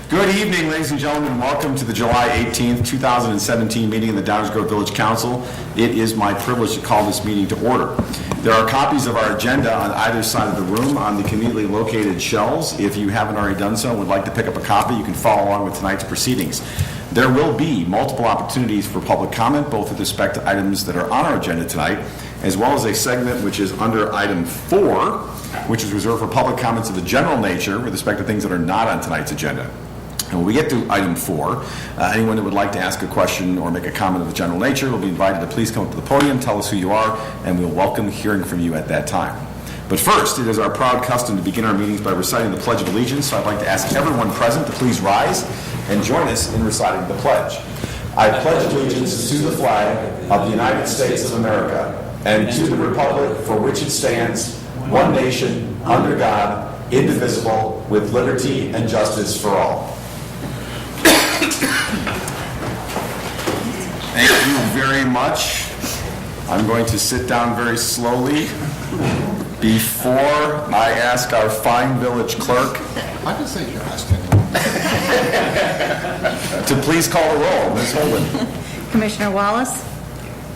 Good evening, ladies and gentlemen. Welcome to the July 18th, 2017 meeting of the Downers Grove Village Council. It is my privilege to call this meeting to order. There are copies of our agenda on either side of the room on the conveniently located shelves. If you haven't already done so and would like to pick up a copy, you can follow along with tonight's proceedings. There will be multiple opportunities for public comment, both with respect to items that are on our agenda tonight, as well as a segment which is under item 4, which is reserved for public comments of a general nature with respect to things that are not on tonight's agenda. And when we get to item 4, anyone that would like to ask a question or make a comment of a general nature will be invited to please come up to the podium, tell us who you are, and we'll welcome hearing from you at that time. But first, it is our proud custom to begin our meetings by reciting the Pledge of Allegiance, so I'd like to ask everyone present to please rise and join us in reciting the pledge. I pledge allegiance to the flag of the United States of America and to the republic for which it stands, one nation, under God, indivisible, with liberty and justice for all. Thank you very much. I'm going to sit down very slowly before I ask our fine village clerk I can say you're asking. to please call the roll. Ms. Holden. Commissioner Wallace?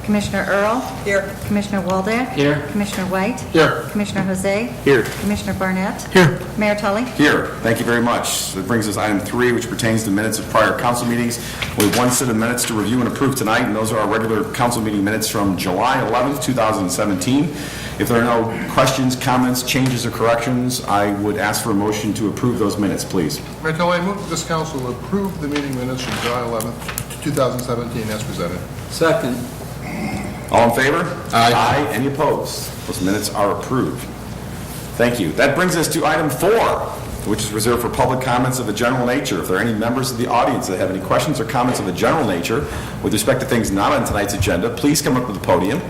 Commissioner Earl? Here. Commissioner Waldeck? Here. Commissioner White? Here. Commissioner Jose? Here. Commissioner Barnett? Here. Mayor Tully? Here. Thank you very much. That brings us to item 3, which pertains to minutes of prior council meetings. We have one set of minutes to review and approve tonight, and those are our regular council meeting minutes from July 11th, 2017. If there are no questions, comments, changes, or corrections, I would ask for a motion to approve those minutes, please. Mayor Tully, I move that this council approve the meeting minutes from July 11th, 2017 as presented. Second. All in favor? Aye. Any opposed? Those minutes are approved. Thank you. That brings us to item 4, which is reserved for public comments of a general nature. If there are any members of the audience that have any questions or comments of a general nature with respect to things not on tonight's agenda, please come up to the podium,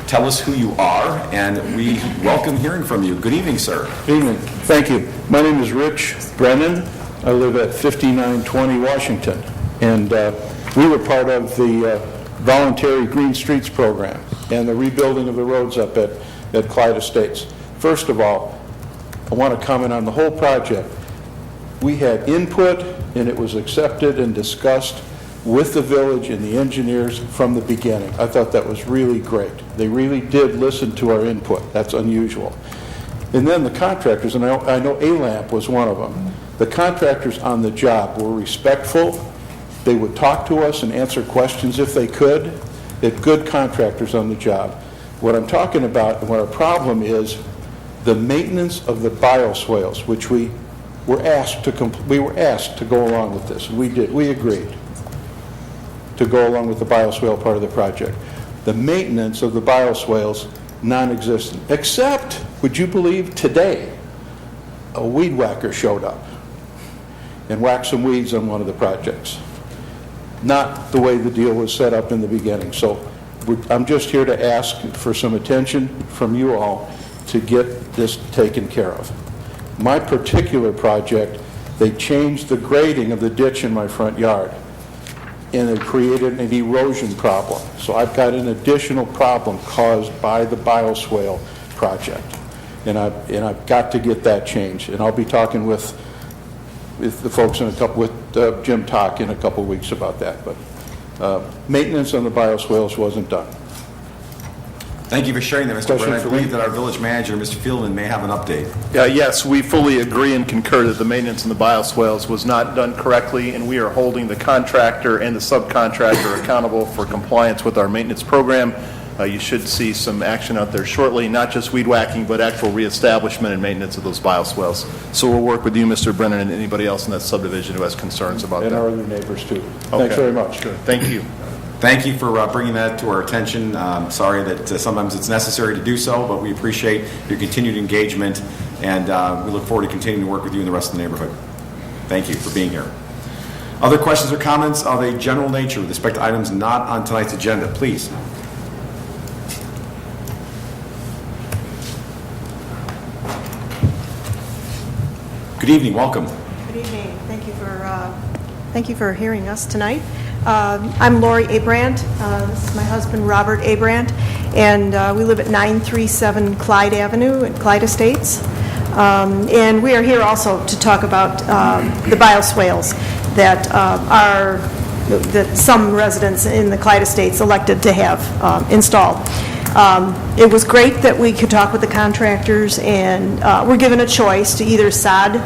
tell us who you are, and we welcome hearing from you. Good evening, sir. Good evening. Thank you. My name is Rich Brennan. I live at 5920 Washington, and we were part of the voluntary Green Streets program and the rebuilding of the roads up at Clyde Estates. First of all, I want to comment on the whole project. We had input, and it was accepted and discussed with the village and the engineers from the beginning. I thought that was really great. They really did listen to our input. That's unusual. And then the contractors, and I know ALAMP was one of them, the contractors on the job were respectful. They would talk to us and answer questions if they could. They had good contractors on the job. What I'm talking about, and what our problem is, the maintenance of the bioswales, which we were asked to go along with this, and we did. We agreed to go along with the bioswale part of the project. The maintenance of the bioswales, non-existent. Except, would you believe, today, a weed whacker showed up and whacked some weeds on one of the projects. Not the way the deal was set up in the beginning. So I'm just here to ask for some attention from you all to get this taken care of. My particular project, they changed the grading of the ditch in my front yard, and it created an erosion problem. So I've got an additional problem caused by the bioswale project, and I've got to get that changed. And I'll be talking with the folks with Jim Tock in a couple weeks about that. But maintenance on the bioswales wasn't done. Thank you for sharing that, Mr. Brennan. I believe that our village manager, Mr. Fieldman, may have an update. Yes, we fully agree and concur that the maintenance in the bioswales was not done correctly, and we are holding the contractor and the subcontractor accountable for compliance with our maintenance program. You should see some action out there shortly, not just weed whacking, but actual reestablishment and maintenance of those bioswales. So we'll work with you, Mr. Brennan, and anybody else in that subdivision who has concerns about that. And our other neighbors, too. Okay. Thanks very much. Good. Thank you. Thank you for bringing that to our attention. Sorry that sometimes it's necessary to do so, but we appreciate your continued engagement, and we look forward to continuing to work with you in the rest of the neighborhood. Thank you for being here. Other questions or comments of a general nature with respect to items not on tonight's agenda, please. Good evening. Welcome. Good evening. Thank you for hearing us tonight. I'm Lori Abrandt. This is my husband, Robert Abrandt, and we live at 937 Clyde Avenue at Clyde Estates. And we are here also to talk about the bioswales that that some residents in the Clyde Estates elected to have installed. It was great that we could talk with the contractors, and we're given a choice to either sod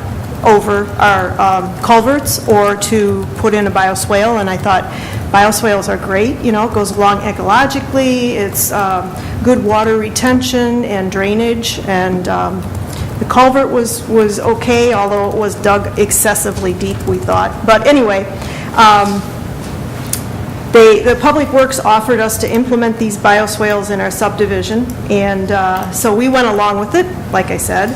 over our culverts or to put in a bioswale, and I thought bioswales are great. You know, it goes along ecologically, it's good water retention and drainage, and the culvert was okay, although it was dug excessively deep, we thought. But anyway, the Public Works offered us to implement these bioswales in our subdivision, and so we went along with it, like I said.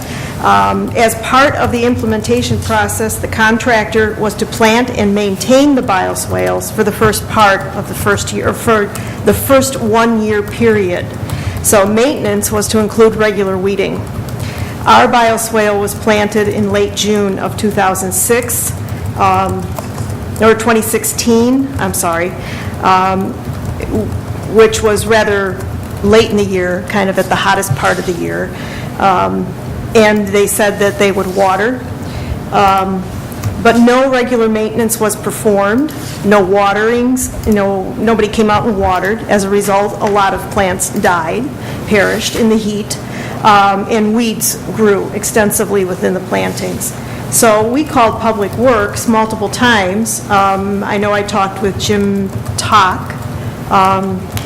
As part of the implementation process, the contractor was to plant and maintain the bioswales for the first part of the first year, or for the first 1 year period. So maintenance was to include regular weeding. Our bioswale was planted in late June of 2006, or 2016, I'm sorry, which was rather late in the year, kind of at the hottest part of the year. And they said that they would water, but no regular maintenance was performed, no waterings, nobody came out and watered. As a result, a lot of plants died, perished in the heat, and weeds grew extensively within the plantings. So we called Public Works multiple times. I know I talked with Jim Tock.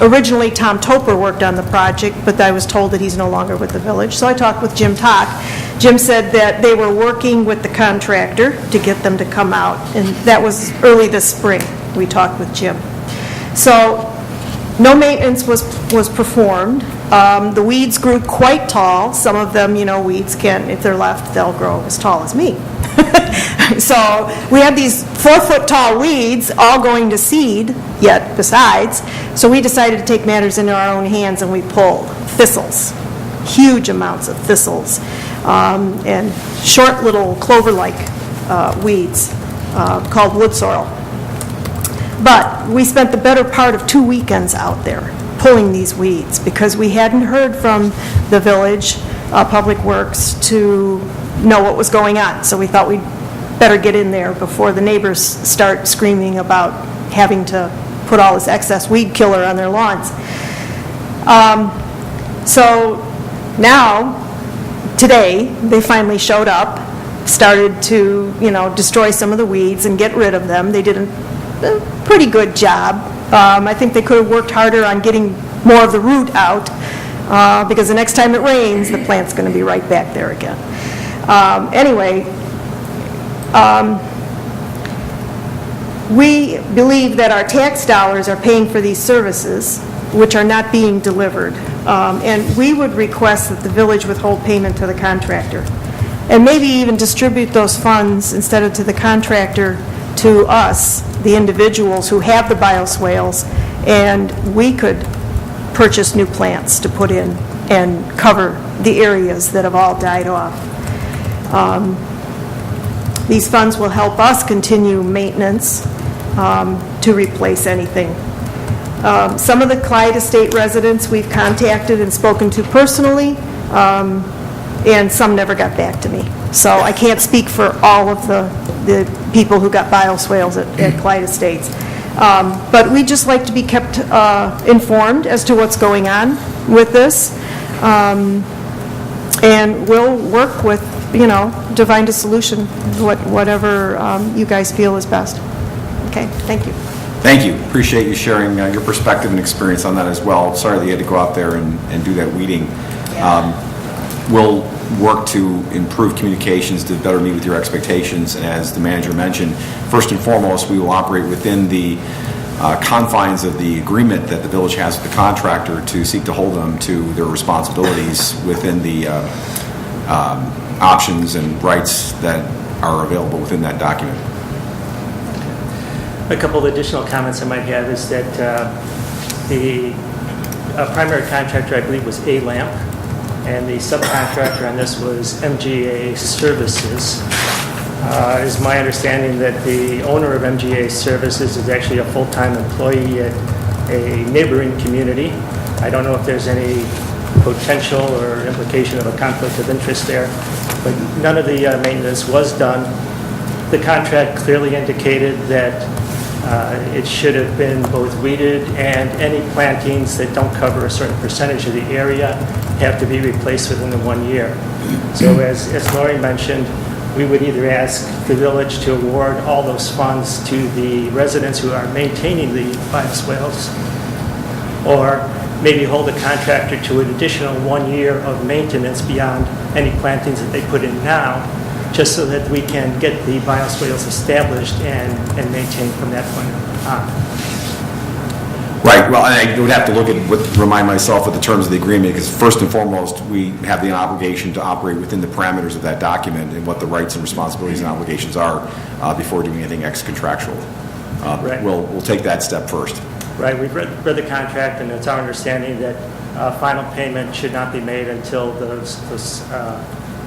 Originally, Tom Toper worked on the project, but I was told that he's no longer with the village. So I talked with Jim Tock. Jim said that they were working with the contractor to get them to come out, and that was early this spring. We talked with Jim. So no maintenance was performed. The weeds grew quite tall. Some of them, weeds can, if they're left, they'll grow as tall as me. So we had these 4-foot tall weeds all going to seed, yet besides. So we decided to take matters into our own hands, and we pulled thistles, huge amounts of thistles, and short little clover-like weeds called wood sorrel. But we spent the better part of 2 weekends out there pulling these weeds because we hadn't heard from the village Public Works to know what was going on. So we thought we'd better get in there before the neighbors start screaming about having to put all this excess weed killer on their lawns. So now, today, they finally showed up, started to, destroy some of the weeds and get rid of them. They did a pretty good job. I think they could have worked harder on getting more of the root out because the next time it rains, the plant's going to be right back there again. Anyway, we believe that our tax dollars are paying for these services, which are not being delivered. And we would request that the village withhold payment to the contractor, and maybe even distribute those funds instead of to the contractor to us, the individuals who have the bioswales, and we could purchase new plants to put in and cover the areas that have all died off. These funds will help us continue maintenance to replace anything. Some of the Clyde Estate residents we've contacted and spoken to personally, and some never got back to me. So I can't speak for all of the people who got bioswales at Clyde Estates. But we just like to be kept informed as to what's going on with this. And we'll work with, to find a solution, whatever you guys feel is best. Okay, thank you. Thank you. Appreciate you sharing your perspective and experience on that as well. Sorry that you had to go out there and do that weeding. We'll work to improve communications to better meet with your expectations. And as the manager mentioned, first and foremost, we will operate within the confines of the agreement that the village has with the contractor to seek to hold them to their responsibilities within the options and rights that are available within that document. A couple of additional comments I might have is that the primary contractor, I believe, was A-Lamp, and the subcontractor on this was MGA Services. It's my understanding that the owner of MGA Services is actually a full-time employee at a neighboring community. I don't know if there's any potential or implication of a conflict of interest there. But none of the maintenance was done. The contract clearly indicated that it should have been both weeded, and any plantings that don't cover a certain percentage of the area have to be replaced within the 1 year. So as Lori mentioned, we would either ask the village to award all those funds to the residents who are maintaining the bioswales, or maybe hold a contractor to an additional 1 year of maintenance beyond any plantings that they put in now, just so that we can get the bioswales established and maintained from that point on. Right, well, I would have to look at, remind myself of the terms of the agreement, because first and foremost, we have the obligation to operate within the parameters of that document and what the rights and responsibilities and obligations are before doing anything ex-contractual. Right. We'll take that step first. Right, we've read the contract, and it's our understanding that final payment should not be made until those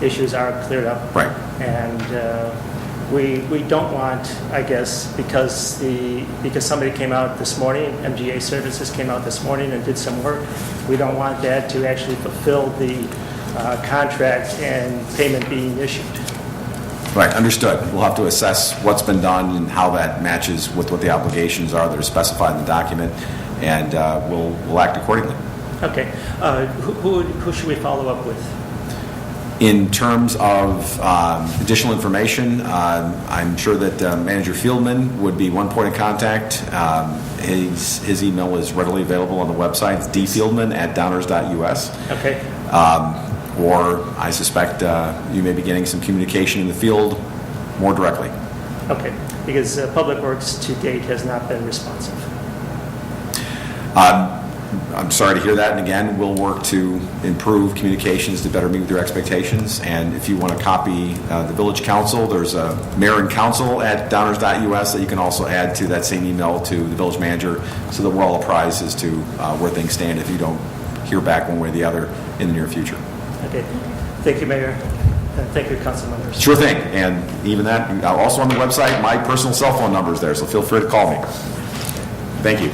issues are cleared up. Right. And we don't want, I guess, because somebody came out this morning, MGA Services came out this morning and did some work, we don't want that to actually fulfill the contract and payment being issued. Right, understood. We'll have to assess what's been done and how that matches with what the obligations are that are specified in the document, and we'll act accordingly. Okay. Who should we follow up with? In terms of additional information, I'm sure that Manager Fieldman would be one point of contact. His email is readily available on the website. It's dfieldman@downers.us. Okay. Or I suspect you may be getting some communication in the field more directly. Okay, because Public Works to date has not been responsive. I'm sorry to hear that, and again, we'll work to improve communications to better meet with your expectations. And if you want to copy the village council, there's a mayor and council at downers.us that you can also add to that same email to the village manager, so that we're all apprised as to where things stand if you don't hear back one way or the other in the near future. Okay, thank you, Mayor. Thank you, council members. Sure thing, and even that, also on the website, my personal cell phone number is there, so feel free to call me. Thank you.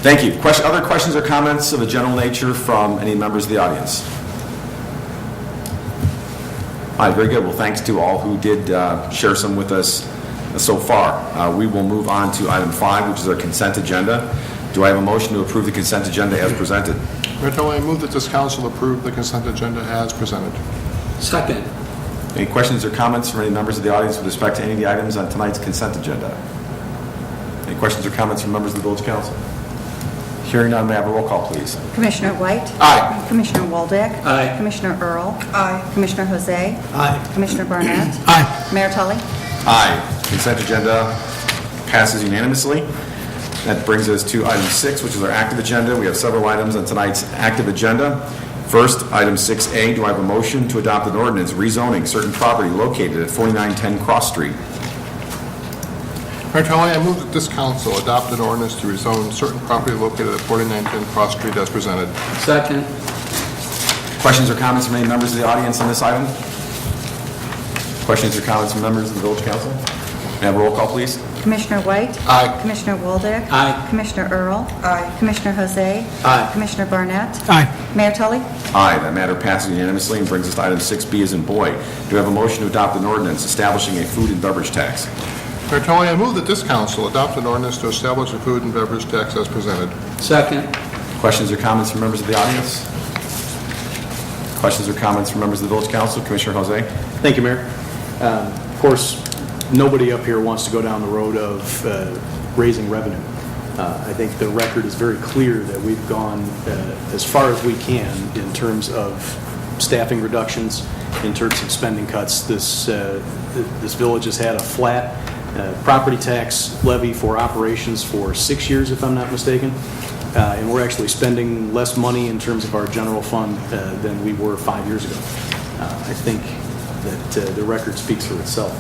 Thank you. Other questions or comments of a general nature from any members of the audience? All right, very good. Well, thanks to all who did share some with us so far. We will move on to item 5, which is our consent agenda. Do I have a motion to approve the consent agenda as presented? Mayor Tully, I move that this council approve the consent agenda as presented. Second. Any questions or comments from any members of the audience with respect to any of the items on tonight's consent agenda? Any questions or comments from members of the village council? Hearing none, may I have a roll call, please? Commissioner White? Aye. Commissioner Waldeck? Aye. Commissioner Earl? Aye. Commissioner Jose? Aye. Commissioner Barnett? Aye. Mayor Tully? Aye. Consent agenda passes unanimously. That brings us to item 6, which is our active agenda. We have several items on tonight's active agenda. First, item 6A, do I have a motion to adopt an ordinance rezoning certain property located at 4910 Cross Street? Mayor Tully, I move that this council adopt an ordinance to rezone certain property located at 4910 Cross Street as presented. Second. Questions or comments from any members of the audience on this item? Questions or comments from members of the village council? May I have a roll call, please? Commissioner White? Aye. Commissioner Waldeck? Aye. Commissioner Earl? Aye. Commissioner Jose? Aye. Commissioner Barnett? Aye. Mayor Tully? Aye, that matter passes unanimously and brings us to item 6B as in boy. Do I have a motion to adopt an ordinance establishing a food and beverage tax? Mayor Tully, I move that this council adopt an ordinance to establish a food and beverage tax as presented. Second. Questions or comments from members of the audience? Questions or comments from members of the village council? Commissioner Jose? Thank you, Mayor. Of course, nobody up here wants to go down the road of raising revenue. I think the record is very clear that we've gone as far as we can in terms of staffing reductions, in terms of spending cuts. This village has had a flat property tax levy for operations for 6 years, if I'm not mistaken. And we're actually spending less money in terms of our general fund than we were 5 years ago. I think that the record speaks for itself.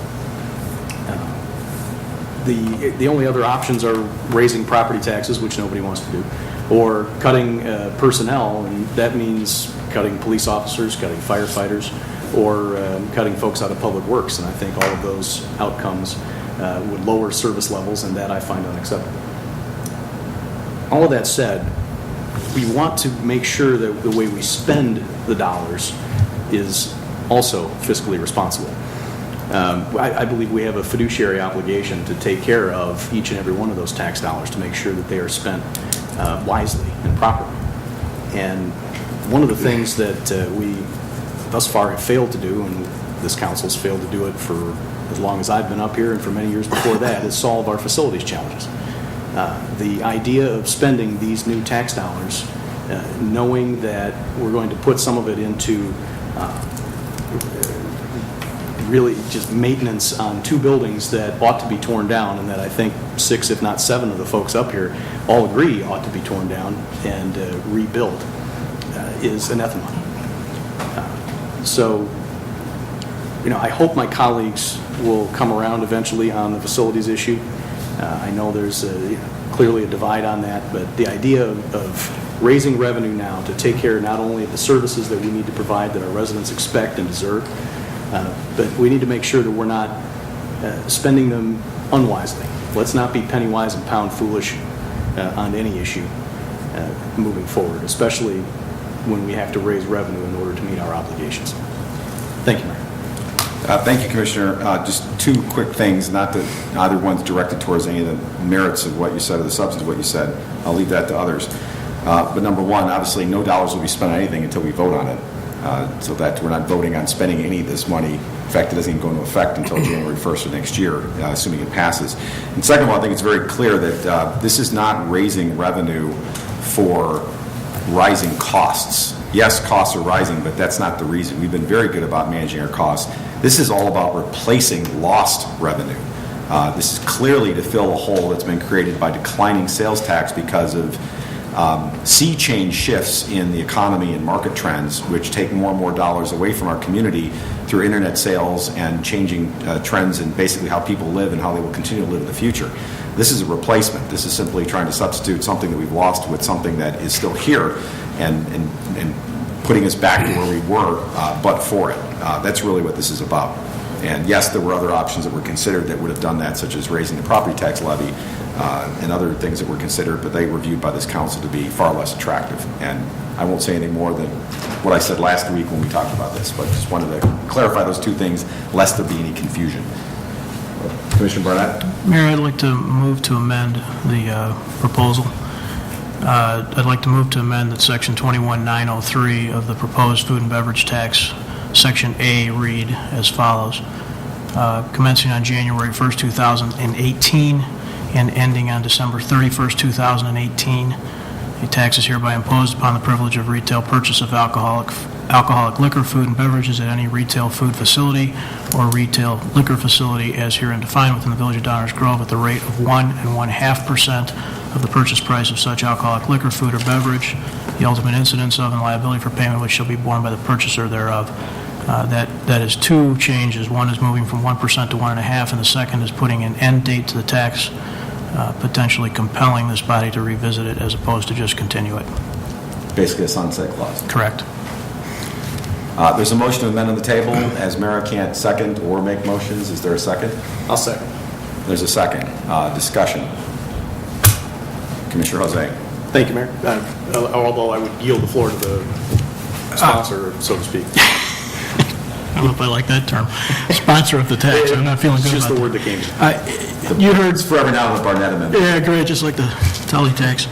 The only other options are raising property taxes, which nobody wants to do, or cutting personnel, and that means cutting police officers, cutting firefighters, or cutting folks out of public works. And I think all of those outcomes would lower service levels, and that I find unacceptable. All of that said, we want to make sure that the way we spend the dollars is also fiscally responsible. I believe we have a fiduciary obligation to take care of each and every one of those tax dollars to make sure that they are spent wisely and properly. And one of the things that we thus far have failed to do, and this council's failed to do it for as long as I've been up here and for many years before that, is solve our facilities challenges. The idea of spending these new tax dollars, knowing that we're going to put some of it into really just maintenance on two buildings that ought to be torn down, and that I think 6, if not 7 of the folks up here all agree ought to be torn down and rebuilt, is anathema. So, I hope my colleagues will come around eventually on the facilities issue. I know there's clearly a divide on that, but the idea of raising revenue now to take care not only of the services that we need to provide that our residents expect and deserve, but we need to make sure that we're not spending them unwisely. Let's not be penny wise and pound foolish on any issue moving forward, especially when we have to raise revenue in order to meet our obligations. Thank you, Mayor. Thank you, Commissioner. Just 2 quick things, not that either one's directed towards any of the merits of what you said or the substance of what you said. I'll leave that to others. But number 1, obviously no dollars will be spent on anything until we vote on it. So that we're not voting on spending any of this money. In fact, it doesn't even go into effect until January 1st of next year, assuming it passes. And second of all, I think it's very clear that this is not raising revenue for rising costs. Yes, costs are rising, but that's not the reason. We've been very good about managing our costs. This is all about replacing lost revenue. This is clearly to fill a hole that's been created by declining sales tax because of sea change shifts in the economy and market trends, which take more and more dollars away from our community through internet sales and changing trends in basically how people live and how they will continue to live in the future. This is a replacement. This is simply trying to substitute something that we've lost with something that is still here and putting us back to where we were, but for it. That's really what this is about. And yes, there were other options that were considered that would have done that, such as raising the property tax levy and other things that were considered, but they were viewed by this council to be far less attractive. And I won't say anything more than what I said last week when we talked about this, but just wanted to clarify those 2 things, lest there be any confusion. Commissioner Barnett? Mayor, I'd like to move to amend the proposal. I'd like to move to amend that Section 21903 of the proposed food and beverage tax, Section A, read as follows. Commencing on January 1st, 2018 and ending on December 31st, 2018, a tax is hereby imposed upon the privilege of retail purchase of alcoholic liquor, food, and beverages at any retail food facility or retail liquor facility as herein defined within the Village of Downers Grove at the rate of 1 1/2% of the purchase price of such alcoholic liquor, food, or beverage, the ultimate incidence of and liability for payment which shall be borne by the purchaser thereof. That is 2 changes. One is moving from 1% to 1.5%, and the second is putting an end date to the tax, potentially compelling this body to revisit it as opposed to just continue it. Basically a sunset clause. Correct. There's a motion to amend on the table. As Mayor can't second or make motions, is there a second? I'll second. There's a second. Discussion. Commissioner Jose. Thank you, Mayor. Although I would yield the floor to the sponsor, so to speak. I don't know if I like that term. Sponsor of the tax. I'm not feeling good It's just about the word that came to me. You heard. It's forever now the Barnett Amendment. Yeah, great, just like the Tully tax.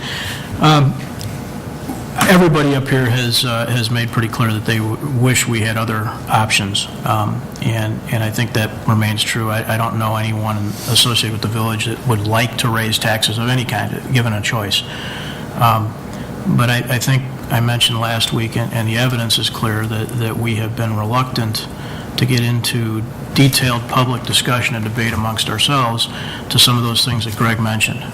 Everybody up here has made pretty clear that they wish we had other options, and I think that remains true. I don't know anyone associated with the village that would like to raise taxes of any kind, given a choice. But I think I mentioned last week, and the evidence is clear, that we have been reluctant to get into detailed public discussion and debate amongst ourselves to some of those things that Greg mentioned.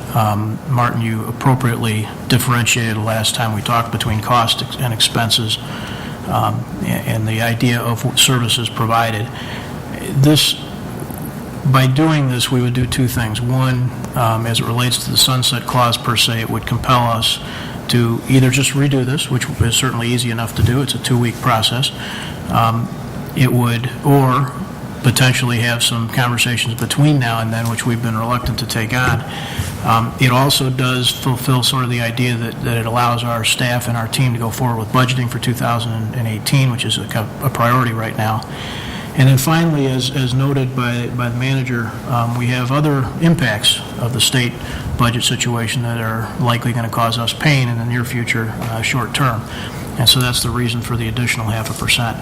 Martin, you appropriately differentiated last time we talked between cost and expenses and the idea of services provided. By doing this, we would do 2 things. One, as it relates to the sunset clause per se, it would compel us to either just redo this, which is certainly easy enough to do. It's a 2-week process. It would, or potentially have some conversations between now and then, which we've been reluctant to take on. It also does fulfill sort of the idea that it allows our staff and our team to go forward with budgeting for 2018, which is a priority right now. And then finally, as noted by the manager, we have other impacts of the state budget situation that are likely going to cause us pain in the near future, short term. And so that's the reason for the additional 0.5%.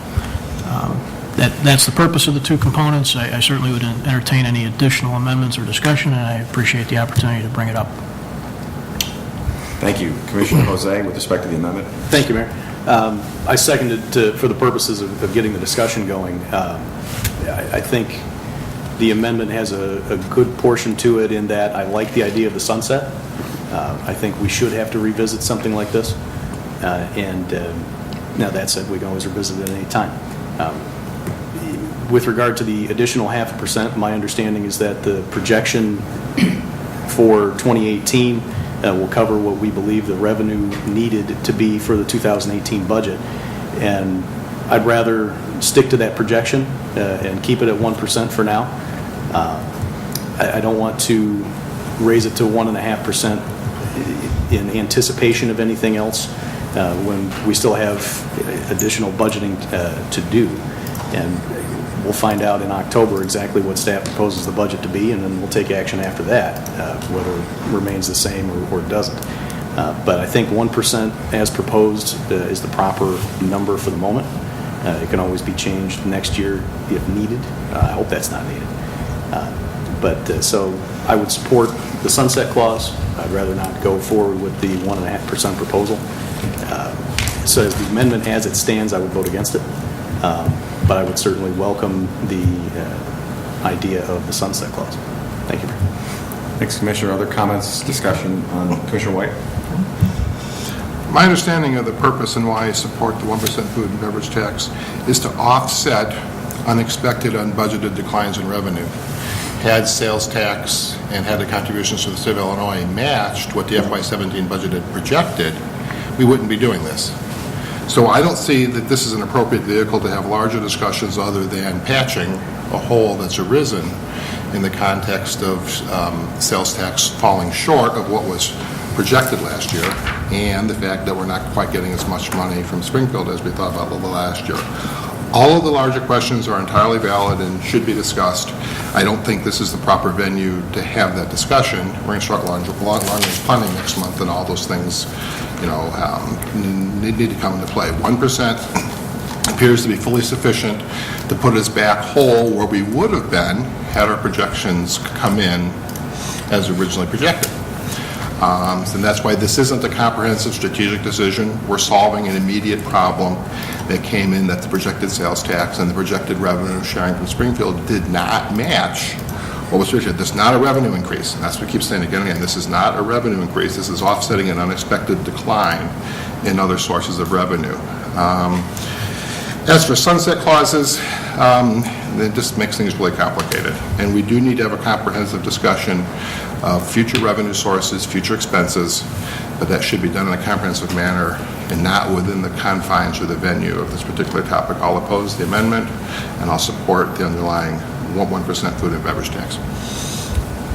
That's the purpose of the two components. I certainly would entertain any additional amendments or discussion, and I appreciate the opportunity to bring it up. Thank you. Commissioner Jose, with respect to the amendment. Thank you, Mayor. I seconded for the purposes of getting the discussion going. I think the amendment has a good portion to it in that I like the idea of the sunset. I think we should have to revisit something like this. Now that said, we can always revisit it at any time. With regard to the additional 0.5%, my understanding is that the projection for 2018 will cover what we believe the revenue needed to be for the 2018 budget. And I'd rather stick to that projection and keep it at 1% for now. I don't want to raise it to 1.5% in anticipation of anything else when we still have additional budgeting to do. And we'll find out in October exactly what staff proposes the budget to be, and then we'll take action after that, whether it remains the same or doesn't. But I think 1% as proposed is the proper number for the moment. It can always be changed next year if needed. I hope that's not needed. So I would support the sunset clause. I'd rather not go forward with the 1.5% proposal. So as the amendment as it stands, I would vote against it. But I would certainly welcome the idea of the sunset clause. Thank you. Thanks, Commissioner. Other comments, discussion on Commissioner White? My understanding of the purpose and why I support the 1% food and beverage tax is to offset unexpected, unbudgeted declines in revenue. Had sales tax and had the contributions to the state of Illinois matched what the FY17 budget had projected, we wouldn't be doing this. So I don't see that this is an appropriate vehicle to have larger discussions other than patching a hole that's arisen in the context of sales tax falling short of what was projected last year, and the fact that we're not quite getting as much money from Springfield as we thought about the last year. All of the larger questions are entirely valid and should be discussed. I don't think this is the proper venue to have that discussion. We're going to start long-range planning next month, and all those things, need to come into play. 1% appears to be fully sufficient to put us back whole where we would have been had our projections come in as originally projected. And that's why this isn't a comprehensive strategic decision. We're solving an immediate problem that came in, that the projected sales tax and the projected revenue sharing from Springfield did not match what was projected. This is not a revenue increase. And that's what we keep saying again and again. This is not a revenue increase. This is offsetting an unexpected decline in other sources of revenue. As for sunset clauses, it just makes things really complicated. And we do need to have a comprehensive discussion of future revenue sources, future expenses, but that should be done in a comprehensive manner and not within the confines or the venue of this particular topic. I'll oppose the amendment, and I'll support the underlying 1% food and beverage tax.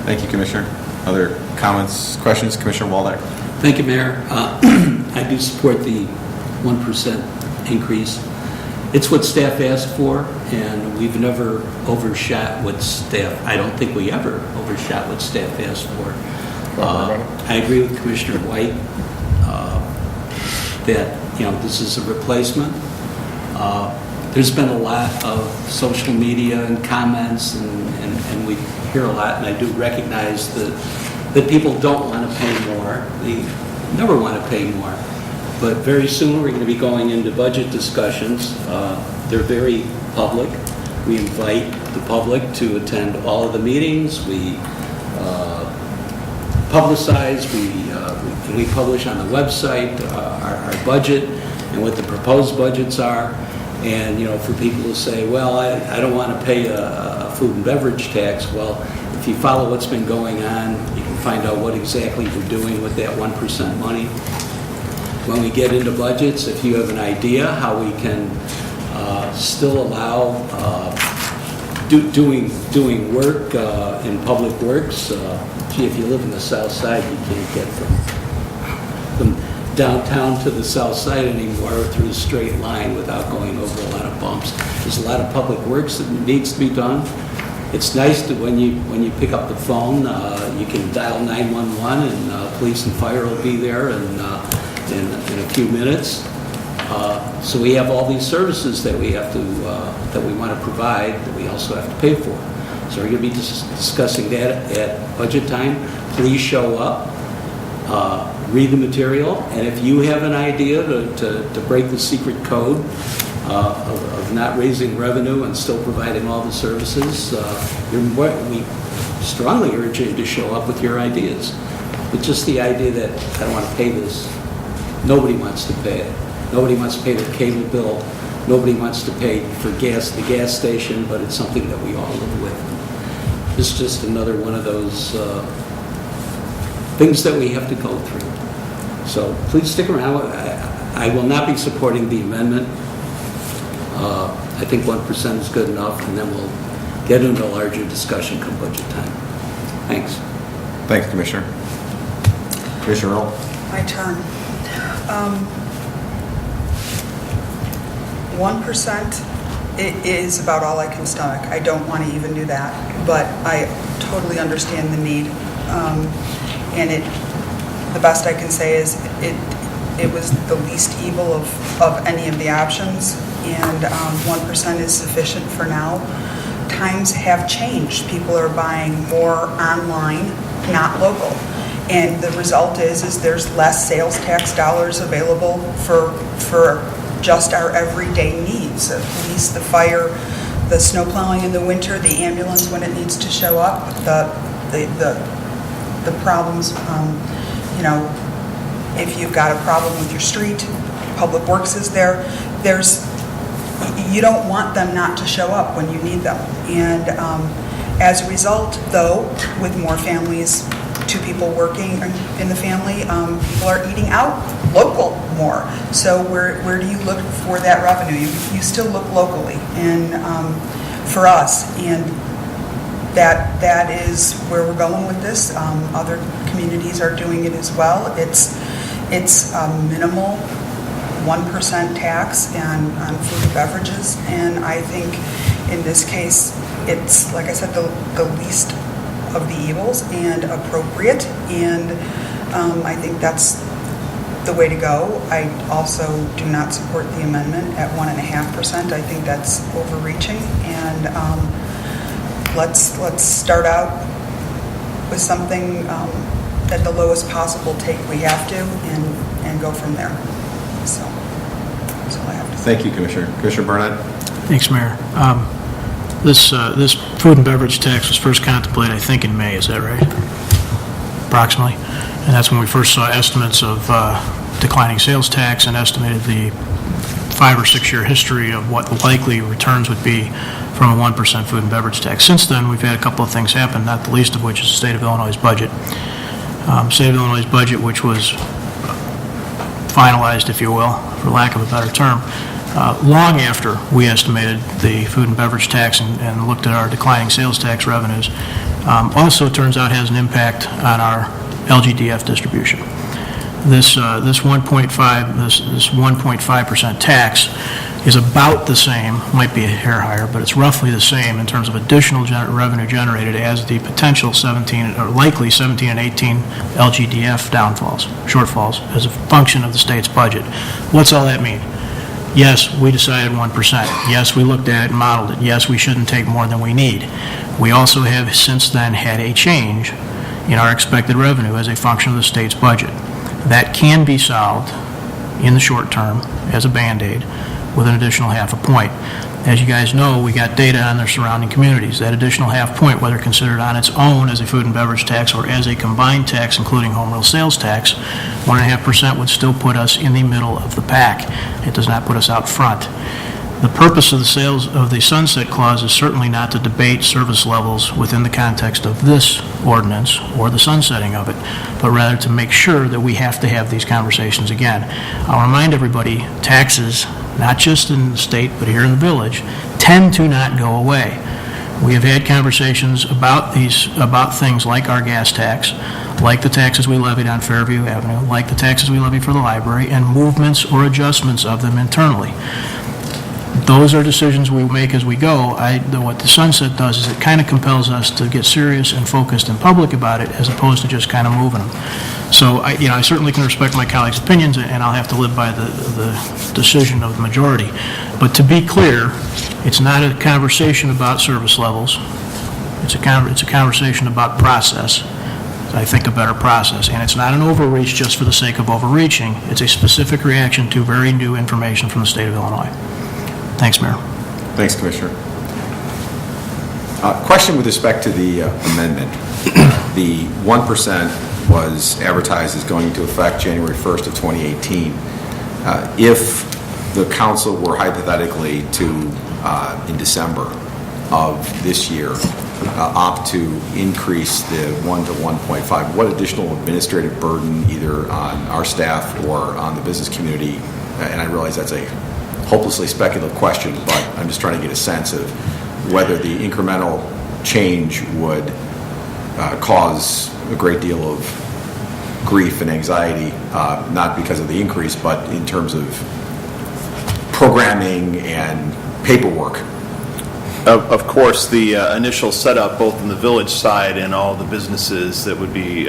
Thank you, Commissioner. Other comments, questions? Commissioner Waldeck. Thank you, Mayor. I do support the 1% increase. It's what staff asked for, and we've never overshot what staff, I don't think we ever overshot what staff asked for. I agree with Commissioner White that, this is a replacement. There's been a lot of social media and comments, and we hear a lot, and I do recognize that people don't want to pay more. They never want to pay more. But very soon, we're going to be going into budget discussions. They're very public. We invite the public to attend all of the meetings. We publicize, we publish on the website our budget and what the proposed budgets are. And, for people to say, well, I don't want to pay a food and beverage tax. Well, if you follow what's been going on, you can find out what exactly we're doing with that 1% money. When we get into budgets, if you have an idea how we can still allow doing work in public works. Gee, if you live in the south side, you can't get from downtown to the south side anymore through a straight line without going over a lot of bumps. There's a lot of public works that needs to be done. It's nice that when you pick up the phone, you can dial 911 and police and fire will be there in a few minutes. So we have all these services that we have to that we want to provide that we also have to pay for. So we're going to be discussing that at budget time. Please show up, read the material, and if you have an idea to break the secret code of not raising revenue and still providing all the services, we strongly urge you to show up with your ideas. But just the idea that I don't want to pay this, nobody wants to pay it. Nobody wants to pay their cable bill. Nobody wants to pay for gas at the gas station, but it's something that we all live with. It's just another one of those things that we have to go through. So please stick around. I will not be supporting the amendment. I think 1% is good enough, and then we'll get into a larger discussion come budget time. Thanks. Thanks, Commissioner. Commissioner Earl? My turn. 1% is about all I can stomach. I don't want to even do that, but I totally understand the need. And the best I can say is it was the least evil of any of the options, and 1% is sufficient for now. Times have changed. People are buying more online, not local. And the result is there's less sales tax dollars available for just our everyday needs. The police, the fire, the snow plowing in the winter, the ambulance when it needs to show up, the problems, if you've got a problem with your street, Public Works is there. You don't want them not to show up when you need them. And as a result, though, with more families, 2 people working in the family, people are eating out local more. So where do you look for that revenue? You still look locally, and for us, and that is where we're going with this. Other communities are doing it as well. It's a minimal 1% tax on food and beverages, and I think in this case it's, like I said, the least of the evils and appropriate, and I think that's the way to go. I also do not support the amendment at 1.5%. I think that's overreaching, and let's start out with something at the lowest possible take we have to, and go from there. So that's all I have to say. Thank you, Commissioner. Commissioner Burnett? Thanks, Mayor. This food and beverage tax was first contemplated, I think, in May. Is that right? Approximately. And that's when we first saw estimates of declining sales tax and estimated the 5 or 6 year history of what the likely returns would be from a 1% food and beverage tax. Since then, we've had a couple of things happen, not the least of which is the State of Illinois' budget. State of Illinois' budget, which was finalized, if you will, for lack of a better term, long after we estimated the food and beverage tax and looked at our declining sales tax revenues, also turns out has an impact on our LGDF distribution. This 1.5% tax is about the same, might be a hair higher, but it's roughly the same in terms of additional revenue generated as the potential 17 or likely 17 and 18 LGDF shortfalls as a function of the state's budget. What's all that mean? Yes, we decided 1%. Yes, we looked at it and modeled it. Yes, we shouldn't take more than we need. We also have since then had a change in our expected revenue as a function of the state's budget. That can be solved in the short term as a Band-Aid with an additional 0.5 point. As you guys know, we got data on their surrounding communities. That additional 0.5 point, whether considered on its own as a food and beverage tax or as a combined tax, including home rule sales tax, 1.5% would still put us in the middle of the pack. It does not put us out front. The purpose of the sunset clause is certainly not to debate service levels within the context of this ordinance or the sunsetting of it, but rather to make sure that we have to have these conversations again. I'll remind everybody, taxes, not just in the state but here in the village, tend to not go away. We have had conversations about things like our gas tax, like the taxes we levied on Fairview Avenue, like the taxes we levy for the library, and movements or adjustments of them internally. Those are decisions we make as we go. What the sunset does is it kind of compels us to get serious and focused in public about it, as opposed to just kind of moving them. So I certainly can respect my colleagues' opinions, and I'll have to live by the decision of the majority. But to be clear, it's not a conversation about service levels. It's a conversation about process. I think a better process. And it's not an overreach just for the sake of overreaching. It's a specific reaction to very new information from the state of Illinois. Thanks, Mayor. Thanks, Commissioner. Question with respect to the amendment. The 1% was advertised as going into effect January 1st of 2018. If the council were hypothetically to, in December of this year, opt to increase the 1 to 1.5, what additional administrative burden either on our staff or on the business community, and I realize that's a hopelessly speculative question, but I'm just trying to get a sense of whether the incremental change would cause a great deal of grief and anxiety, not because of the increase, but in terms of programming and paperwork. Of course, the initial setup, both in the village side and all the businesses that would be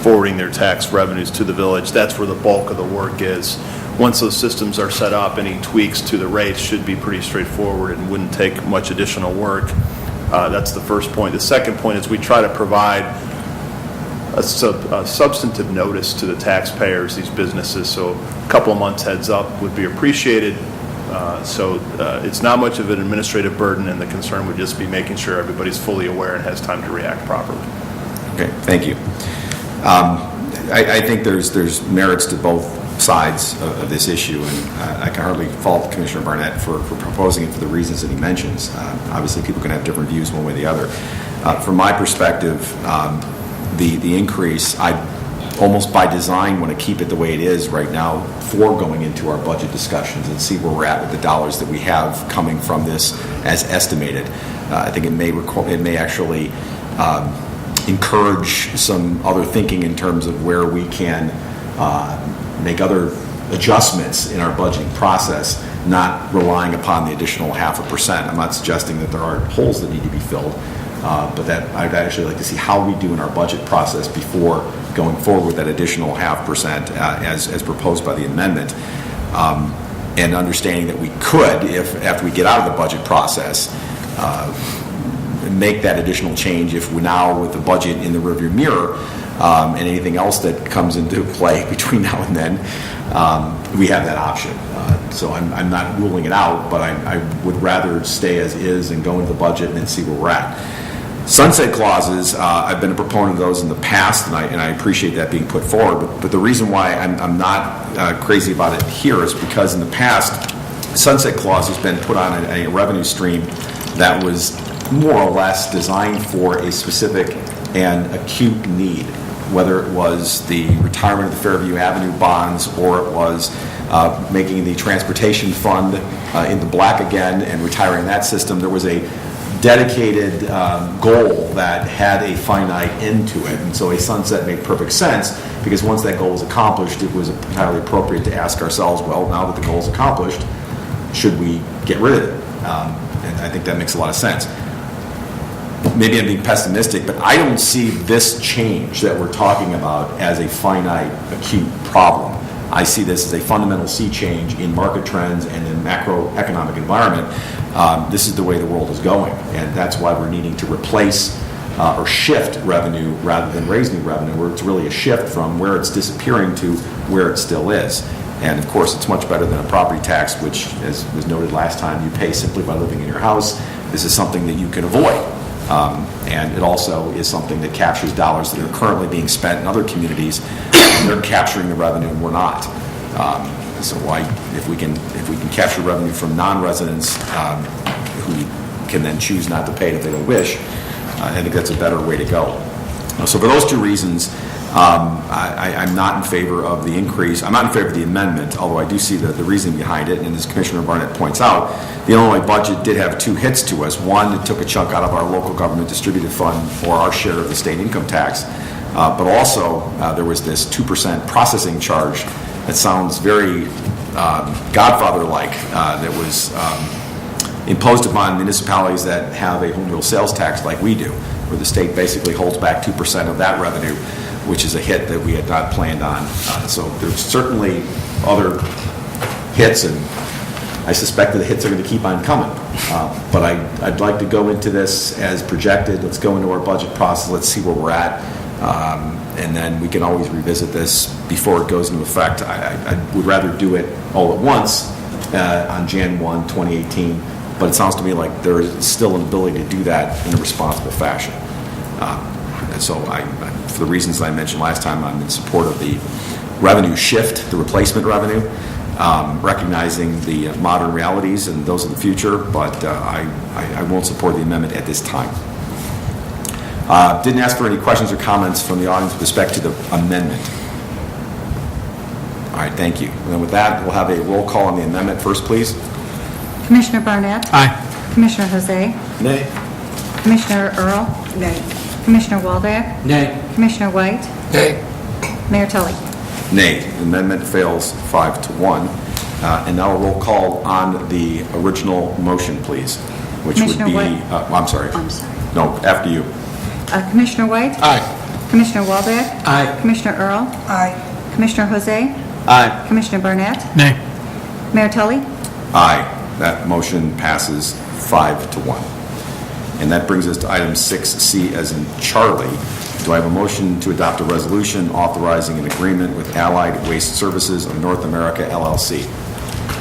forwarding their tax revenues to the village, that's where the bulk of the work is. Once those systems are set up, any tweaks to the rates should be pretty straightforward and wouldn't take much additional work. That's the first point. The second point is we try to provide a substantive notice to the taxpayers, these businesses, so a couple of months heads up would be appreciated. So it's not much of an administrative burden, and the concern would just be making sure everybody's fully aware and has time to react properly. Okay, thank you. I think there's merits to both sides of this issue, and I can hardly fault Commissioner Barnett for proposing it for the reasons that he mentions. Obviously, people can have different views one way or the other. From my perspective, the increase, I almost by design want to keep it the way it is right now for going into our budget discussions and see where we're at with the dollars that we have coming from this as estimated. I think it may actually encourage some other thinking in terms of where we can make other adjustments in our budgeting process, not relying upon the additional 0.5%. I'm not suggesting that there aren't holes that need to be filled, but that I'd actually like to see how we do in our budget process before going forward with that additional 0.5% as proposed by the amendment, and understanding that we could, if after we get out of the budget process, make that additional change if we now, with the budget in the rearview mirror, and anything else that comes into play between now and then, we have that option. So I'm not ruling it out, but I would rather stay as is and go into the budget and then see where we're at. Sunset clauses, I've been a proponent of those in the past, and I appreciate that being put forward. But the reason why I'm not crazy about it here is because in the past, sunset clause has been put on a revenue stream that was more or less designed for a specific and acute need, whether it was the retirement of the Fairview Avenue bonds or it was making the transportation fund into black again and retiring that system. There was a dedicated goal that had a finite end to it, and so a sunset made perfect sense, because once that goal was accomplished, it was entirely appropriate to ask ourselves, well, now that the goal is accomplished, should we get rid of it? And I think that makes a lot of sense. Maybe I'm being pessimistic, but I don't see this change that we're talking about as a finite, acute problem. I see this as a fundamental sea change in market trends and in macroeconomic environment. This is the way the world is going, and that's why we're needing to replace or shift revenue rather than raise new revenue, where it's really a shift from where it's disappearing to where it still is. And of course, it's much better than a property tax, which, as was noted last time, you pay simply by living in your house. This is something that you can avoid. And it also is something that captures dollars that are currently being spent in other communities. They're capturing the revenue and we're not. So if we can capture revenue from non-residents who can then choose not to pay it if they don't wish, I think that's a better way to go. So for those two reasons, I'm not in favor of the increase. I'm not in favor of the amendment, although I do see the reasoning behind it. And as Commissioner Barnett points out, the Illinois budget did have two hits to us. One, it took a chunk out of our local government distributed fund for our share of the state income tax. But also, there was this 2% processing charge that sounds very Godfather-like that was imposed upon municipalities that have a home rule sales tax like we do, where the state basically holds back 2% of that revenue, which is a hit that we had not planned on. So there's certainly other hits, and I suspect that the hits are going to keep on coming. But I'd like to go into this as projected. Let's go into our budget process. Let's see where we're at. And then we can always revisit this before it goes into effect. I would rather do it all at once on Jan 1, 2018, but it sounds to me like there is still an ability to do that in a responsible fashion. And so for the reasons I mentioned last time, I'm in support of the revenue shift, the replacement revenue, recognizing the modern realities and those of the future, but I won't support the amendment at this time. Didn't ask for any questions or comments from the audience with respect to the amendment. All right, thank you. And then with that, we'll have a roll call on the amendment first, please. Commissioner Barnett? Aye. Commissioner Jose? Nay. Commissioner Earl? Nay. Commissioner Waldeck? Nay. Commissioner White? Nay. Mayor Tully? Nay. The amendment fails 5-1. And now a roll call on the original motion, please, which would Commissioner be, White? I'm sorry. I'm sorry. No, after you. Commissioner White? Aye. Commissioner Waldeck? Aye. Commissioner Earl? Aye. Commissioner Jose? Aye. Commissioner Barnett? Nay. Mayor Tully? Aye. That motion passes 5-1. And that brings us to item 6C as in Charlie. Do I have a motion to adopt a resolution authorizing an agreement with Allied Waste Services of North America, LLC?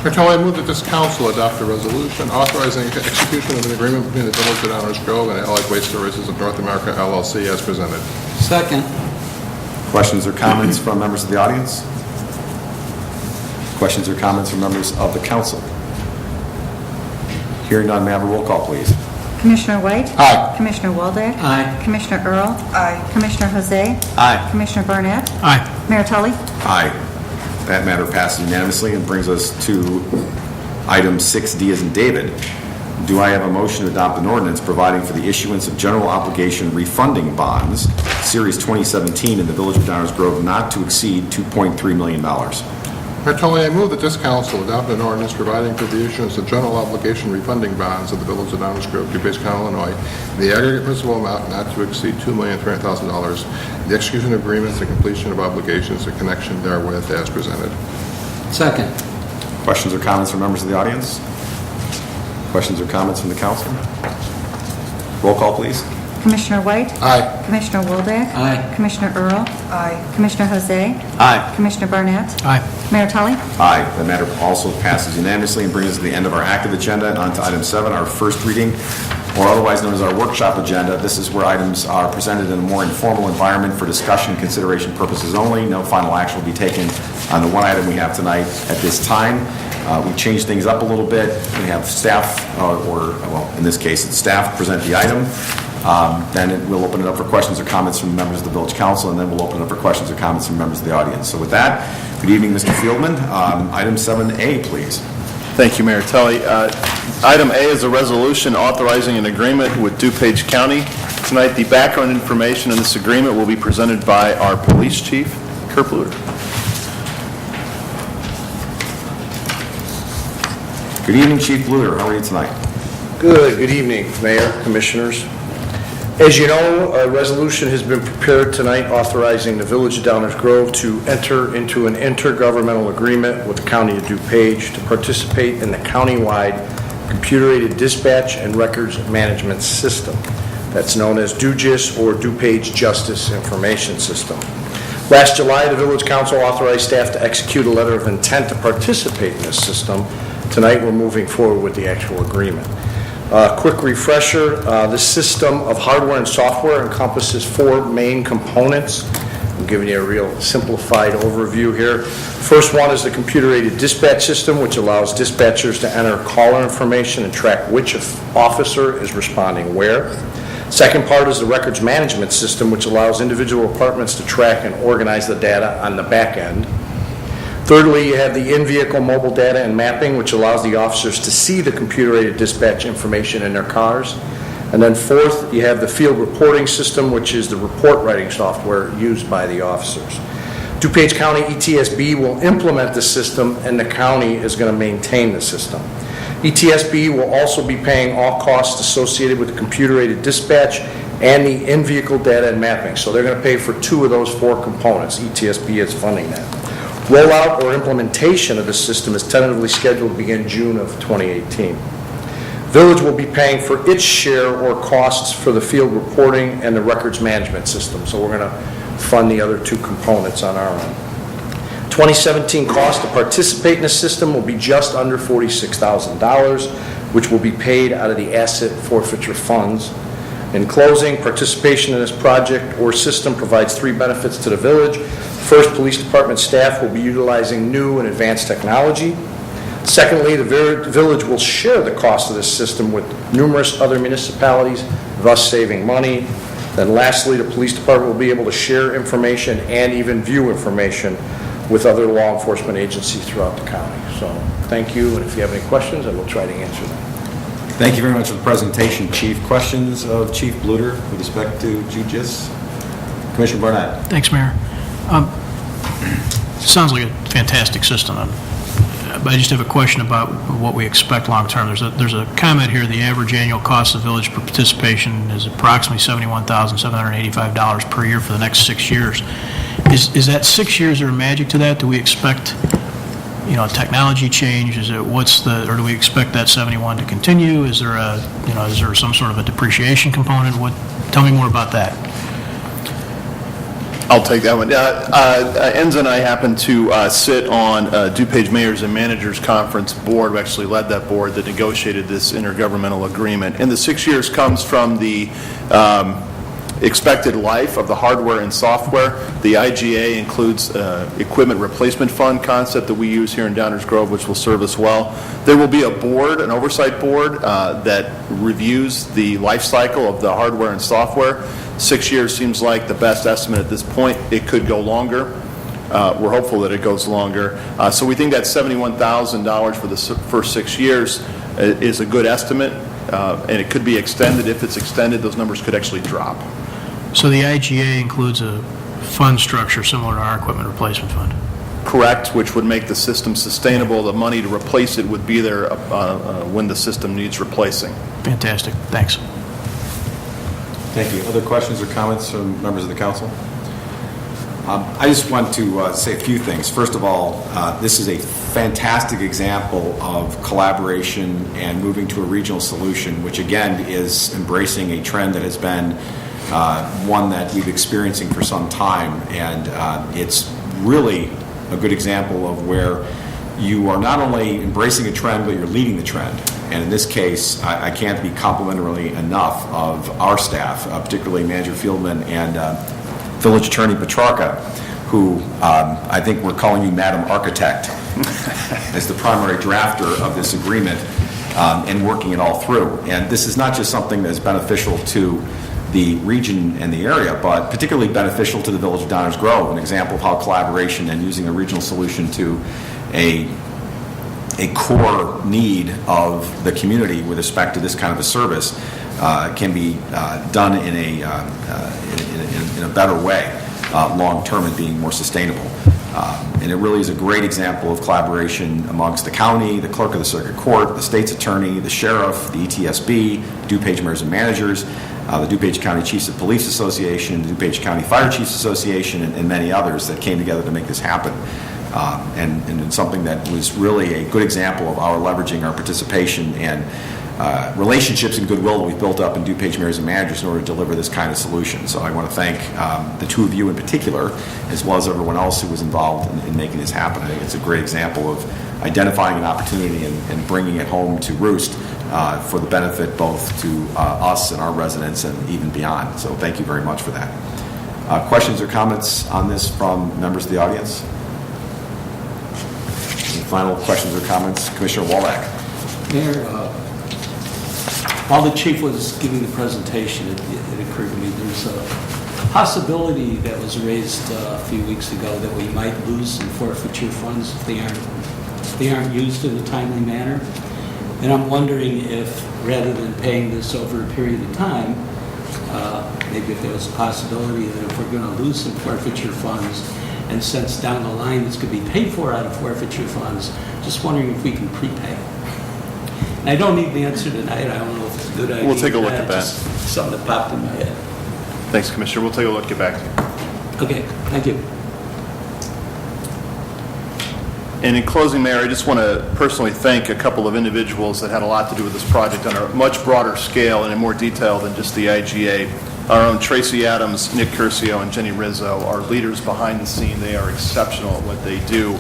Mayor Tully, I move that this council adopt a resolution authorizing execution of an agreement between the Village of Downers Grove and Allied Waste Services of North America, LLC, as presented. Second. Questions or comments from members of the audience? Questions or comments from members of the council? Hearing none, may I have a roll call, please? Commissioner White? Aye. Commissioner Waldeck? Aye. Commissioner Earl? Aye. Commissioner Jose? Aye. Commissioner Barnett? Aye. Mayor Tully? Aye. That matter passes unanimously and brings us to item 6D as in David. Do I have a motion to adopt an ordinance providing for the issuance of general obligation refunding bonds, Series 2017, in the Village of Downers Grove, not to exceed $2.3 million? Mayor Tully, I move that this council adopt an ordinance providing for the issuance of general obligation refunding bonds of the Village of Downers Grove, DuPage County, Illinois, the aggregate principal amount not to exceed $2,300,000, the execution of agreements and completion of obligations in connection therewith as presented. Second. Questions or comments from members of the audience? Questions or comments from the council? Roll call, please. Commissioner White? Aye. Commissioner Waldeck? Aye. Commissioner Earl? Aye. Commissioner Jose? Aye. Commissioner Barnett? Aye. Mayor Tully? Aye. The matter also passes unanimously and brings us to the end of our active agenda and on to item 7, our first reading, or otherwise known as our workshop agenda. This is where items are presented in a more informal environment for discussion and consideration purposes only. No final action will be taken on the one item we have tonight at this time. We changed things up a little bit. We have staff, well, in this case, it's staff present the item. Then we'll open it up for questions or comments from members of the Village Council, and then we'll open it up for questions or comments from members of the audience. So with that, good evening, Mr. Fieldman. Item 7A, please. Thank you, Mayor Tully. Item A is a resolution authorizing an agreement with DuPage County. Tonight, the background information in this agreement will be presented by our police chief, Kurt Bluter. Good evening, Chief Bluter. How are you tonight? Good evening, Mayor, Commissioners. As you know, a resolution has been prepared tonight authorizing the Village of Downers Grove to enter into an intergovernmental agreement with the County of DuPage to participate in the countywide computer-aided dispatch and records management system that's known as DUGIS, or DuPage Justice Information System. Last July, the Village Council authorized staff to execute a letter of intent to participate in this system. Tonight, we're moving forward with the actual agreement. Quick refresher, this system of hardware and software encompasses 4 main components. I'm giving you a real simplified overview here. First one is the computer-aided dispatch system, which allows dispatchers to enter caller information and track which officer is responding where. Second part is the records management system, which allows individual departments to track and organize the data on the back end. Thirdly, you have the in-vehicle mobile data and mapping, which allows the officers to see the computer-aided dispatch information in their cars. And then fourth, you have the field reporting system, which is the report writing software used by the officers. DuPage County ETSB will implement the system, and the county is going to maintain the system. ETSB will also be paying all costs associated with the computer-aided dispatch and the in-vehicle data and mapping. So they're going to pay for 2 of those 4 components. ETSB is funding that. Rollout or implementation of the system is tentatively scheduled to begin June of 2018. Village will be paying for its share or costs for the field reporting and the records management system. So we're going to fund the other 2 components on our end. 2017 cost to participate in the system will be just under $46,000, which will be paid out of the asset forfeiture funds. In closing, participation in this project or system provides 3 benefits to the village. First, police department staff will be utilizing new and advanced technology. Secondly, the village will share the cost of this system with numerous other municipalities, thus saving money. Then lastly, the police department will be able to share information and even view information with other law enforcement agencies throughout the county. So thank you, and if you have any questions, I will try to answer them. Thank you very much for the presentation, Chief. Questions of Chief Bluter with respect to JUGIS? Commissioner Barnett. Thanks, Mayor. Sounds like a fantastic system, but I just have a question about what we expect long-term. There's a comment here, the average annual cost of village participation is approximately $71,785 per year for the next 6 years. Is that 6 years there a magic to that? Do we expect, technology change? Or do we expect that 71 to continue? Is there some sort of a depreciation component? Tell me more about that. I'll take that one. Enza and I happen to sit on DuPage Mayors and Managers Conference board. We actually led that board that negotiated this intergovernmental agreement. And the 6 years comes from the expected life of the hardware and software. The IGA includes equipment replacement fund concept that we use here in Downers Grove, which will serve us well. There will be a board, an oversight board, that reviews the life cycle of the hardware and software. 6 years seems like the best estimate at this point. It could go longer. We're hopeful that it goes longer. So we think that $71,000 for the first 6 years is a good estimate, and it could be extended. If it's extended, those numbers could actually drop. So the IGA includes a fund structure similar to our equipment replacement fund? Correct, which would make the system sustainable. The money to replace it would be there when the system needs replacing. Fantastic. Thanks. Thank you. Other questions or comments from members of the council? I just want to say a few things. First of all, this is a fantastic example of collaboration and moving to a regional solution, which again is embracing a trend that has been one that we've experiencing for some time, and it's really a good example of where you are not only embracing a trend, but you're leading the trend. And in this case, I can't be complimentary enough of our staff, particularly Manager Fieldman and Village Attorney Petrarca, who I think we're calling you Madam Architect as the primary drafter of this agreement and working it all through. And this is not just something that is beneficial to the region and the area, but particularly beneficial to the Village of Downers Grove, an example of how collaboration and using a regional solution to a core need of the community with respect to this kind of a service can be done in a better way long term and being more sustainable. And it really is a great example of collaboration amongst the county, the clerk of the circuit court, the state's attorney, the sheriff, the ETSB, DuPage Mayors and Managers, the DuPage County Chiefs of Police Association, the DuPage County Fire Chiefs Association, and many others that came together to make this happen. And it's something that was really a good example of our leveraging our participation and relationships and goodwill that we've built up in DuPage Mayors and Managers in order to deliver this kind of solution. So I want to thank the two of you in particular, as well as everyone else who was involved in making this happen. I think it's a great example of identifying an opportunity and bringing it home to roost for the benefit both to us and our residents and even beyond. So thank you very much for that. Questions or comments on this from members of the audience? Any final questions or comments? Commissioner Wallach. Mayor, while the chief was giving the presentation, it occurred to me there's a possibility that was raised a few weeks ago that we might lose some forfeiture funds if they aren't used in a timely manner. And I'm wondering if, rather than paying this over a period of time, maybe if there was a possibility that if we're going to lose some forfeiture funds, and since down the line it's going to be paid for out of forfeiture funds, just wondering if we can prepay. And I don't need the answer tonight. I don't know if it's a good idea. We'll take a look at that. Just something that popped in my head. Thanks, Commissioner. We'll take a look, get back to you. Okay, thank you. And in closing, Mayor, I just want to personally thank a couple of individuals that had a lot to do with this project on a much broader scale and in more detail than just the IGA. Our own Tracy Adams, Nick Curcio, and Jenny Rizzo are leaders behind the scene. They are exceptional at what they do.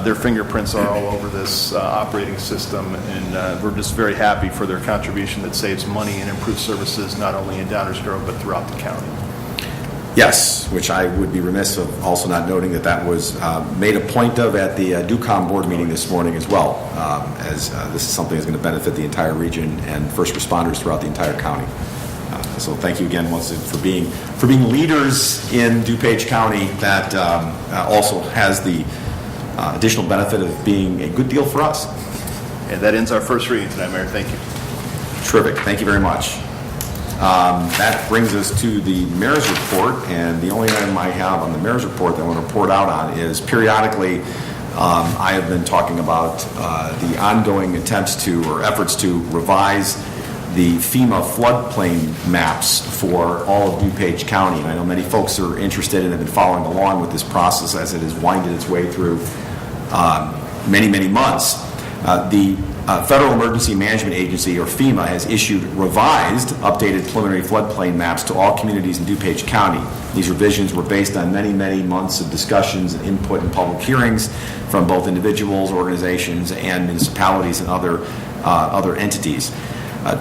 Their fingerprints are all over this operating system, and we're just very happy for their contribution that saves money and improves services not only in Downers Grove but throughout the county. Yes, which I would be remiss of also not noting that was made a point of at the DUCOM board meeting this morning as well, as this is something that's going to benefit the entire region and first responders throughout the entire county. So thank you again once again for being leaders in DuPage County that also has the additional benefit of being a good deal for us. And that ends our first reading tonight, Mayor. Thank you. Terrific. Thank you very much. That brings us to the mayor's report, and the only item I have on the mayor's report that I want to report out on is periodically I have been talking about the ongoing attempts to or efforts to revise the FEMA floodplain maps for all of DuPage County. And I know many folks are interested and have been following along with this process as it has winded its way through many months. The Federal Emergency Management Agency, or FEMA, has issued revised, updated preliminary floodplain maps to all communities in DuPage County. These revisions were based on many months of discussions and input and public hearings from both individuals, organizations, and municipalities and other entities.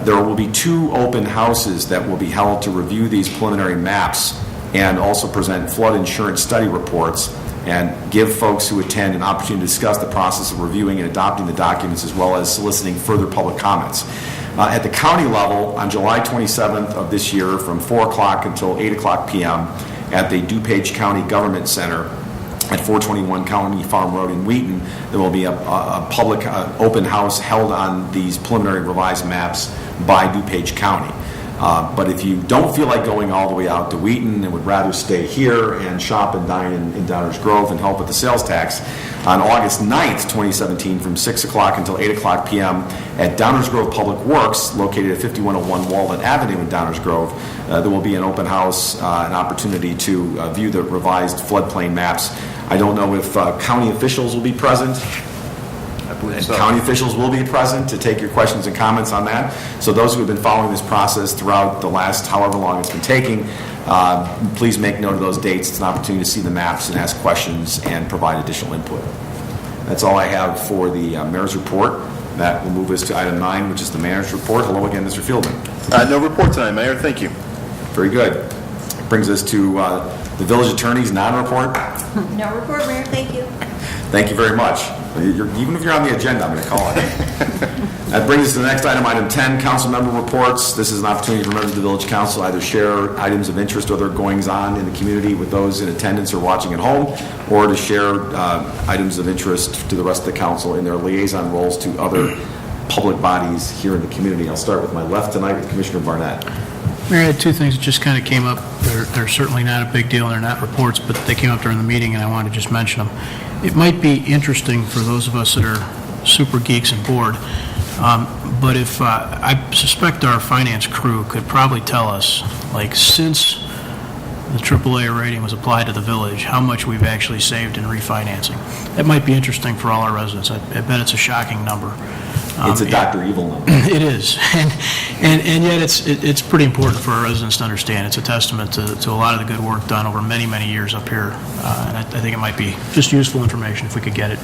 There will be 2 open houses that will be held to review these preliminary maps and also present flood insurance study reports and give folks who attend an opportunity to discuss the process of reviewing and adopting the documents as well as soliciting further public comments. At the county level, on July 27th of this year from 4 o'clock until 8 o'clock p.m. at the DuPage County Government Center at 421 County Farm Road in Wheaton, there will be a public open house held on these preliminary revised maps by DuPage County. But if you don't feel like going all the way out to Wheaton and would rather stay here and shop and dine in Downers Grove and help with the sales tax, on August 9th, 2017, from 6 o'clock until 8 o'clock p.m. at Downers Grove Public Works, located at 5101 Walnut Avenue in Downers Grove, there will be an open house, an opportunity to view the revised floodplain maps. I don't know if county officials will be present. County officials will be present to take your questions and comments on that. So those who have been following this process throughout the last however long it's been taking, please make note of those dates. It's an opportunity to see the maps and ask questions and provide additional input. That's all I have for the mayor's report. That will move us to item 9, which is the manager's report. Hello again, Mr. Fieldman. No report tonight, Mayor. Thank you. Very good. Brings us to the village attorney's non-report. No report, Mayor. Thank you. Thank you very much. Even if you're on the agenda, I'm going to call it. That brings us to the next item, item 10, council member reports. This is an opportunity for members of the village council either share items of interest or their goings-on in the community with those in attendance or watching at home, or to share items of interest to the rest of the council in their liaison roles to other public bodies here in the community. I'll start with my left tonight with Commissioner Barnett. Mayor, I had 2 things that just kind of came up. They're certainly not a big deal, they're not reports, but they came up during the meeting, and I wanted to just mention them. It might be interesting for those of us that are super geeks and bored, but if I suspect our finance crew could probably tell us, like, since the AAA rating was applied to the village, how much we've actually saved in refinancing. That might be interesting for all our residents. I bet it's a shocking number. It's a Dr. Evil number. It is, and yet it's pretty important for our residents to understand. It's a testament to a lot of the good work done over many years up here, and I think it might be just useful information if we could get it.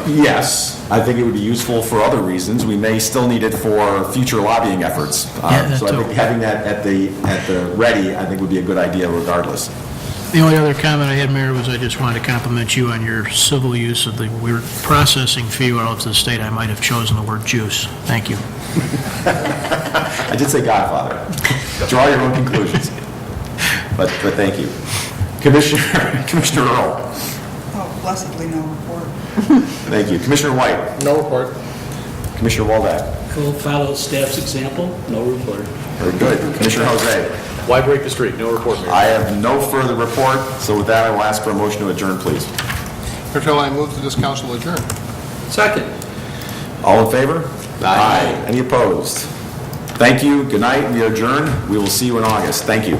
Yes, I think it would be useful for other reasons. We may still need it for future lobbying efforts. So I think having that at the ready, I think, would be a good idea regardless. The only other comment I had, Mayor, was I just wanted to compliment you on your civil use of the word processing fee relative to the state. I might have chosen the word juice. Thank you. I did say Godfather. Draw your own conclusions. But thank you. Commissioner Earl. Oh, blessedly no report. Thank you. Commissioner White. No report. Commissioner Waldeck. We'll follow staff's example, no report. Very good. Commissioner Jose. Why break the streak? No report, Mayor. I have no further report, so with that, I will ask for a motion to adjourn, please. Mr. Chairman, I move that this council adjourn. Second. All in favor? Aye. Any opposed? Thank you. Good night. We adjourn. We will see you in August. Thank you.